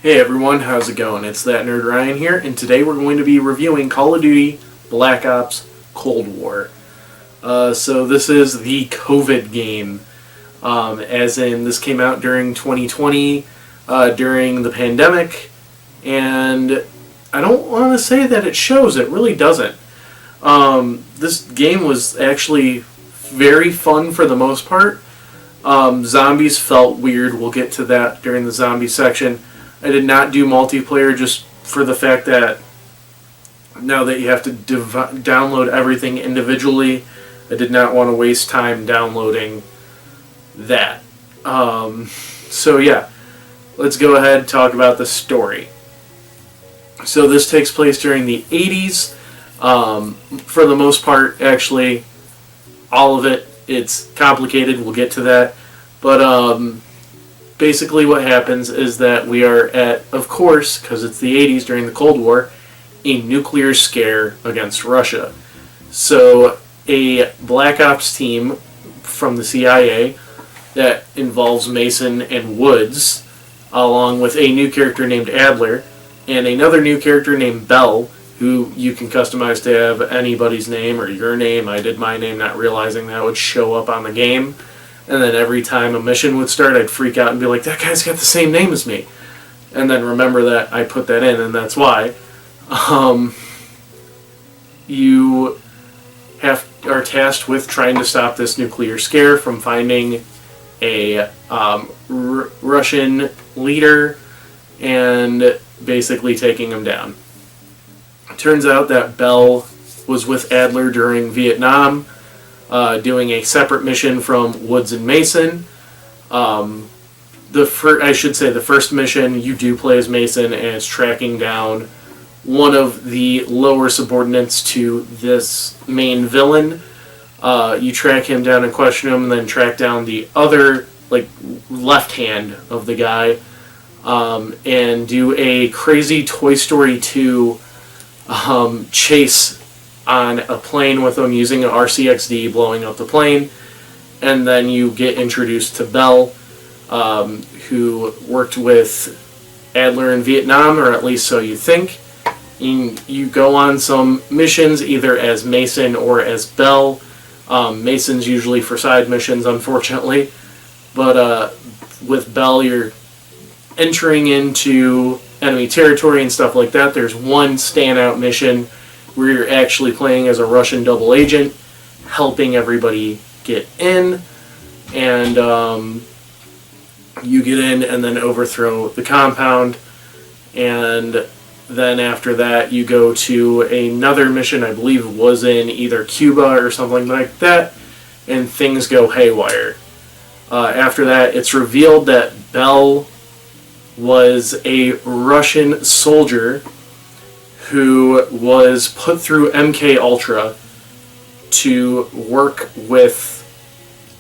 Hey everyone, how's it going? It's That Nerd Ryan here, and today we're going to be reviewing Call of Duty Black Ops Cold War. So this is the COVID game, as in this came out during 2020, during the pandemic, and I don't want to say that it shows, it really doesn't. This game was actually very fun for the most part. Zombies felt weird, we'll get to that during the zombie section. I did not do multiplayer just for the fact that now that you have to download everything individually, I did not want to waste time downloading that. So yeah, let's go ahead and talk about the story. So this takes place during the 80s. For the most part, actually, all of it, it's complicated, we'll get to that. But basically what happens is that we are at, of course, because it's the 80s during the Cold War, a nuclear scare against Russia. So a Black Ops team from the CIA that involves Mason and Woods, along with a new character named Adler, and another new character named Bell, who you can customize to have anybody's name or your name. I did my name not realizing that would show up on the game. And then every time a mission would start, I'd freak out and be like, that guy's got the same name as me. And then remember that I put that in, and that's why. You are tasked with trying to stop this nuclear scare from finding a Russian leader and basically taking him down. It turns out that Bell was with Adler during Vietnam, doing a separate mission from Woods and Mason. The first mission you do play as Mason, and it's tracking down one of the lower subordinates to this main villain. You track him down and question him, and then track down the other, left hand of the guy, and do a crazy Toy Story 2 chase on a plane with them using an RCXD, blowing up the plane. And then you get introduced to Bell, who worked with Adler in Vietnam, or at least so you think. You go on some missions either as Mason or as Bell. Mason's usually for side missions, unfortunately. But with Bell, you're entering into enemy territory and stuff like that. There's one standout mission where you're actually playing as a Russian double agent, helping everybody get in, and you get in and then overthrow the compound, and then after that you go to another mission, I believe it was in either Cuba or something like that, and things go haywire. After that, it's revealed that Bell was a Russian soldier who was put through MK Ultra to work with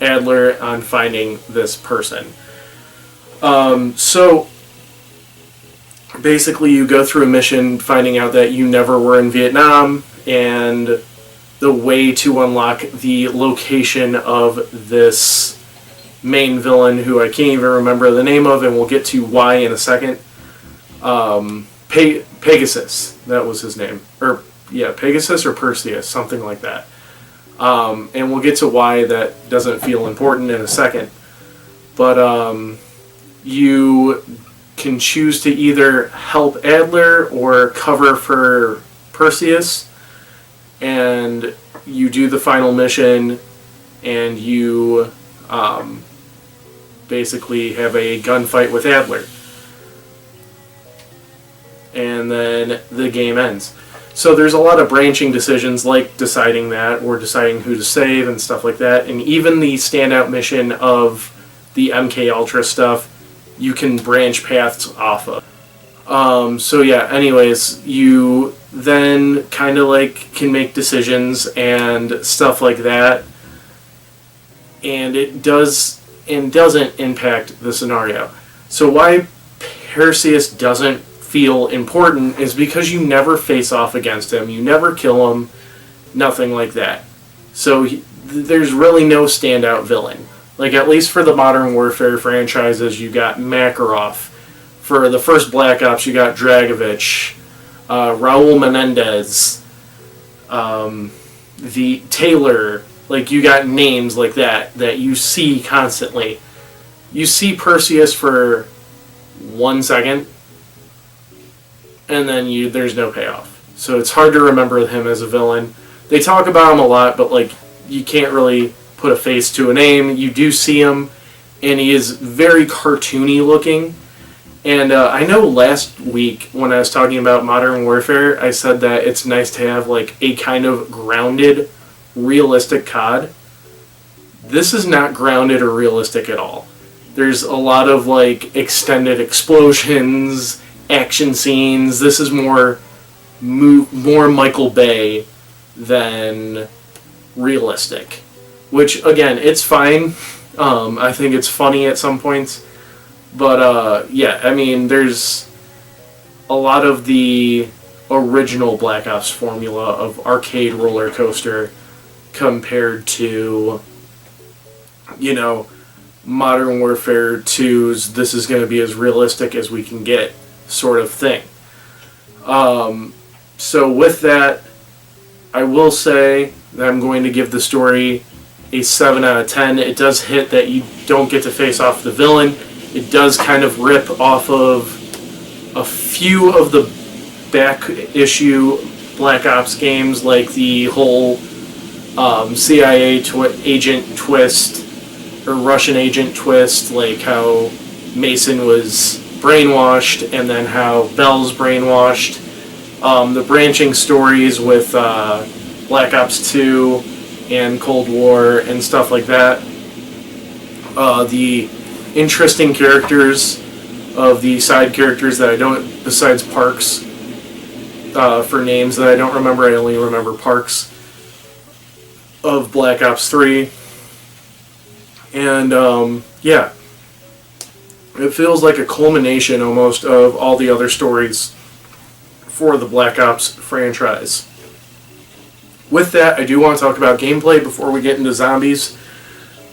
Adler on finding this person. So basically you go through a mission finding out that you never were in Vietnam, and the way to unlock the location of this main villain, who I can't even remember the name of, and we'll get to why in a second. Pegasus, that was his name. Pegasus or Perseus, something like that. And we'll get to why that doesn't feel important in a second. But you can choose to either help Adler or cover for Perseus. And you do the final mission, and you basically have a gunfight with Adler. And then the game ends. So there's a lot of branching decisions, like deciding that, or deciding who to save and stuff like that. And even the standout mission of the MK Ultra stuff, you can branch paths off of. So yeah, anyways, you then kind of can make decisions and stuff like that. And it does and doesn't impact the scenario. So why Perseus doesn't feel important is because you never face off against him, you never kill him, nothing like that. So there's really no standout villain. At least for the Modern Warfare franchises, you got Makarov For the first Black Ops, you got Dragovich, Raul Menendez, the Taylor. Like, you got names like that you see constantly. You see Perseus for 1 second, and then there's no payoff. So it's hard to remember him as a villain. They talk about him a lot, but like, you can't really put a face to a name. You do see him, and he is very cartoony looking. And I know last week when I was talking about Modern Warfare, I said that it's nice to have like a kind of grounded, realistic COD. This is not grounded or realistic at all. There's a lot of like extended explosions, action scenes. This is more Michael Bay than realistic, which again, it's fine. I think it's funny at some points, but yeah, I mean, there's a lot of the original Black Ops formula of arcade roller coaster compared to, you know, Modern Warfare 2's this is going to be as realistic as we can get sort of thing. So with that, I will say that I'm going to give the story a 7 out of 10. It does hit that you don't get to face off the villain. It does kind of rip off of a few of the back issue Black Ops games, like the whole CIA agent twist, or Russian agent twist, like how Mason was brainwashed and then how Bell's brainwashed. The branching stories with Black Ops 2 and Cold War and stuff like that. The interesting characters of the side characters that I don't, besides Parks, for names that I don't remember, I only remember Parks, of Black Ops 3. And yeah, it feels like a culmination almost of all the other stories for the Black Ops franchise. With that, I do want to talk about gameplay before we get into zombies.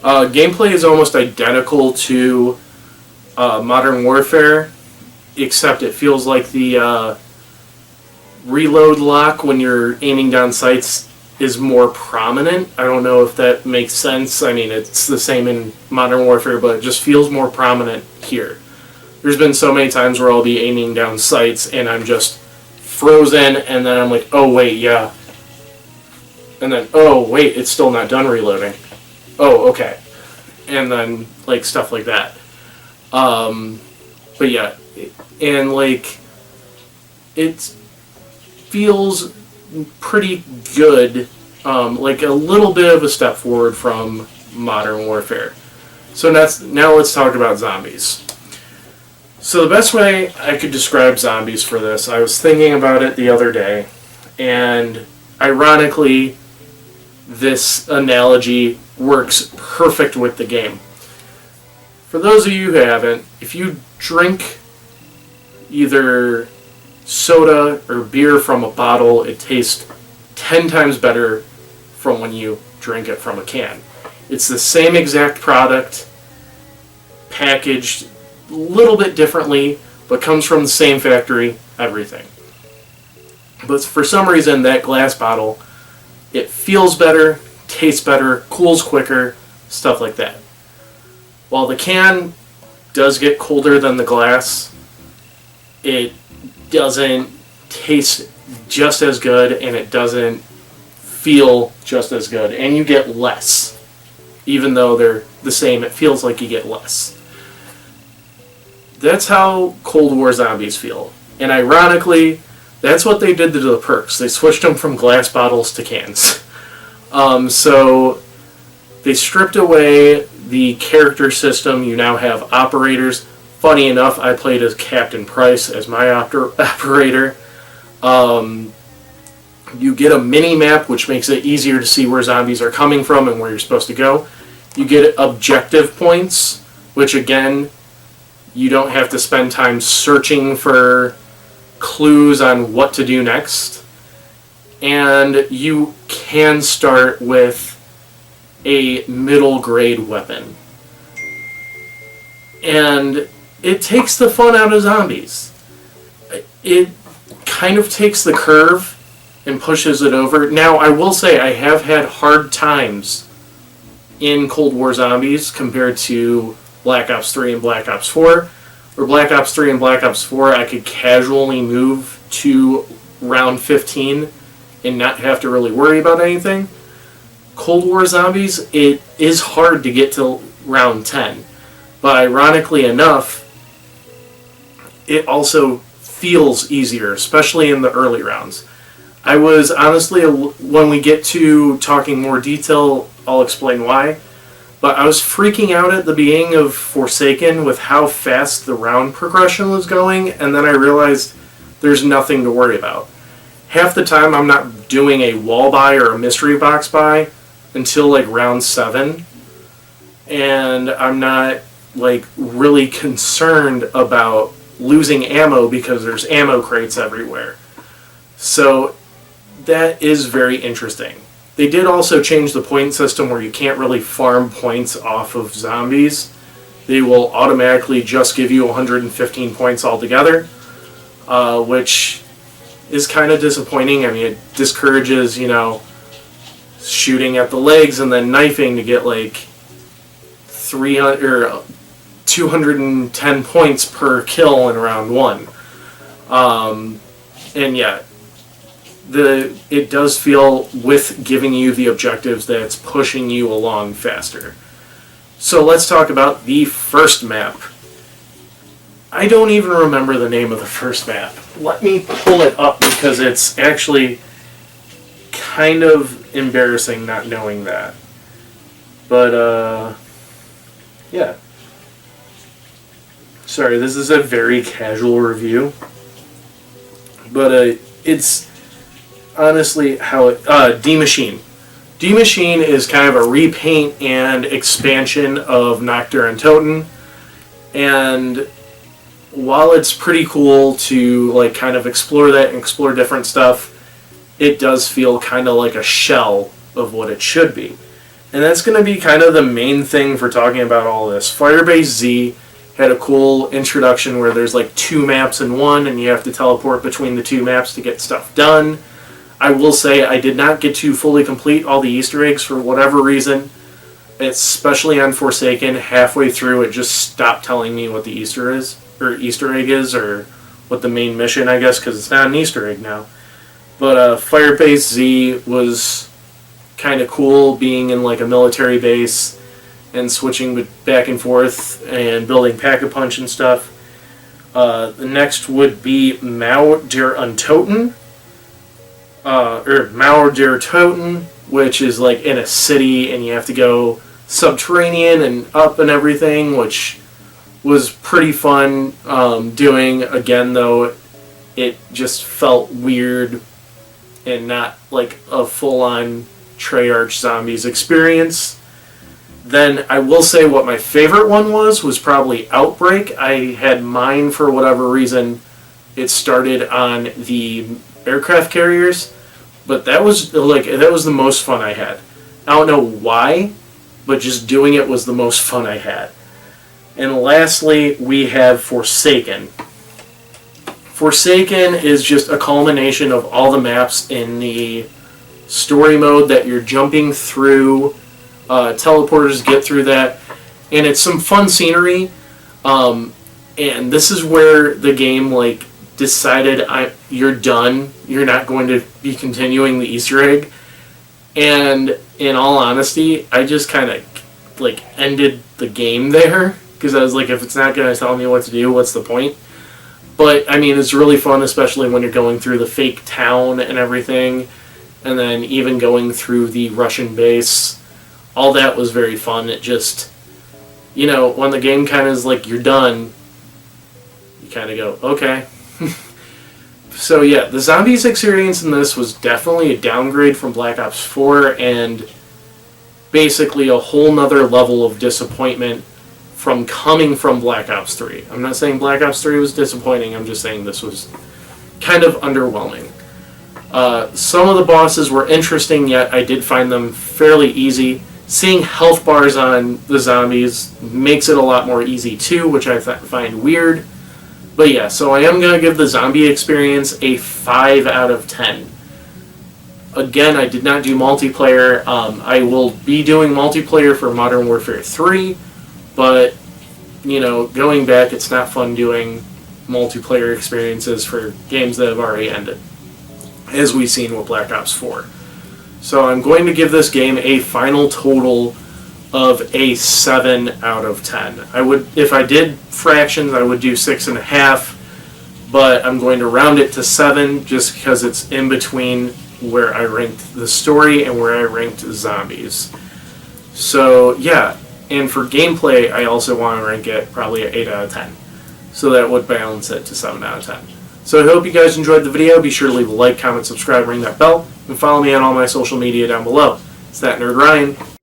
Gameplay is almost identical to Modern Warfare, except it feels like the reload lock when you're aiming down sights is more prominent. I don't know if that makes sense. I mean, it's the same in Modern Warfare, but it just feels more prominent here. There's been so many times where I'll be aiming down sights and I'm just frozen, and then I'm like, oh wait, yeah. And then, oh wait, it's still not done reloading. Oh, okay. And then, like, stuff like that. But yeah, and like, it feels pretty good, like a little bit of a step forward from Modern Warfare. So now let's talk about zombies. So the best way I could describe zombies for this, I was thinking about it the other day, and ironically, this analogy works perfect with the game. For those of you who haven't, if you drink either soda or beer from a bottle, it tastes 10 times better from when you drink it from a can. It's the same exact product, packaged a little bit differently, but comes from the same factory, everything. But for some reason, that glass bottle, it feels better, tastes better, cools quicker, stuff like that. While the can does get colder than the glass, it doesn't taste just as good, and it doesn't feel just as good, and you get less. Even though they're the same, it feels like you get less. That's how Cold War zombies feel. And ironically, that's what they did to the perks. They switched them from glass bottles to cans. So they stripped away the character system. You now have operators. Funny enough, I played as Captain Price as my operator. You get a mini-map, which makes it easier to see where zombies are coming from and where you're supposed to go. You get objective points, which again, you don't have to spend time searching for clues on what to do next. And you can start with a middle grade weapon. And it takes the fun out of zombies. It kind of takes the curve and pushes it over. Now, I will say I have had hard times in Cold War Zombies compared to Black Ops 3 and Black Ops 4. Where Black Ops 3 and Black Ops 4, I could casually move to round 15 and not have to really worry about anything. Cold War Zombies, it is hard to get to round 10. But ironically enough, it also feels easier, especially in the early rounds. I was honestly, when we get to talking more detail, I'll explain why. But I was freaking out at the beginning of Forsaken with how fast the round progression was going, and then I realized there's nothing to worry about. Half the time I'm not doing a wall buy or a mystery box buy until like round 7, and I'm not like really concerned about losing ammo because there's ammo crates everywhere. So that is very interesting. They did also change the point system where you can't really farm points off of zombies. They will automatically just give you 115 points altogether, which is kind of disappointing. I mean, it discourages, shooting at the legs and then knifing to get like 300 or 210 points per kill in round 1. And yeah, it does feel, with giving you the objectives, that it's pushing you along faster. So let's talk about the first map. I don't even remember the name of the first map. Let me pull it up because it's actually kind of embarrassing not knowing that. But, yeah. Sorry, this is a very casual review. But, it's honestly how D Machine. D Machine is kind of a repaint and expansion of Nacht der Untoten, and while it's pretty cool to like kind of explore that and explore different stuff, it does feel kind of like a shell of what it should be. And that's going to be kind of the main thing for talking about all this. Firebase Z had a cool introduction where there's like 2 maps in one and you have to teleport between the 2 maps to get stuff done. I will say I did not get to fully complete all the Easter eggs for whatever reason. Especially on Forsaken, halfway through it just stopped telling me what the Easter egg is, or what the main mission, I guess, because it's not an Easter egg now. But Firebase Z was kind of cool, being in like a military base and switching back and forth and building Pack-a-Punch and stuff. The next would be Mauer der Untoten. Or Mauer der Toten, which is like in a city and you have to go subterranean and up and everything, which was pretty fun doing. Again, though, it just felt weird and not like a full-on Treyarch Zombies experience. Then I will say what my favorite one was probably Outbreak. I had mine for whatever reason. It started on the aircraft carriers, but that was the most fun I had. I don't know why, but just doing it was the most fun I had. And lastly, we have Forsaken. Forsaken is just a culmination of all the maps in the story mode that you're jumping through. Teleporters get through that, and it's some fun scenery. And this is where the game decided you're done. You're not going to be continuing the Easter egg. And in all honesty, I just kind of ended the game there, because I was like, if it's not going to tell me what to do, what's the point? But I mean, it's really fun, especially when you're going through the fake town and everything, and then even going through the Russian base. All that was very fun. It just, when the game kind of is like you're done, you kind of go, okay. So yeah, the zombies experience in this was definitely a downgrade from Black Ops 4, and basically a whole nother level of disappointment from coming from Black Ops 3. I'm not saying Black Ops 3 was disappointing, I'm just saying this was kind of underwhelming. Some of the bosses were interesting, yet I did find them fairly easy. seeing health bars on the zombies makes it a lot more easy too, which I find weird. But yeah, so I am going to give the zombie experience a 5 out of 10. Again, I did not do multiplayer. I will be doing multiplayer for Modern Warfare 3, but, you know, going back, it's not fun doing multiplayer experiences for games that have already ended, as we've seen with Black Ops 4. So I'm going to give this game a final total of a 7 out of 10. I would, if I did fractions, I would do 6.5, but I'm going to round it to 7 just because it's in between where I ranked the story and where I ranked zombies. So yeah, and for gameplay, I also want to rank it probably an 8 out of 10. So that would balance it to 7 out of 10. So I hope you guys enjoyed the video. Be sure to leave a like, comment, subscribe, ring that bell, and follow me on all my social media down below. It's that Nerd Ryan.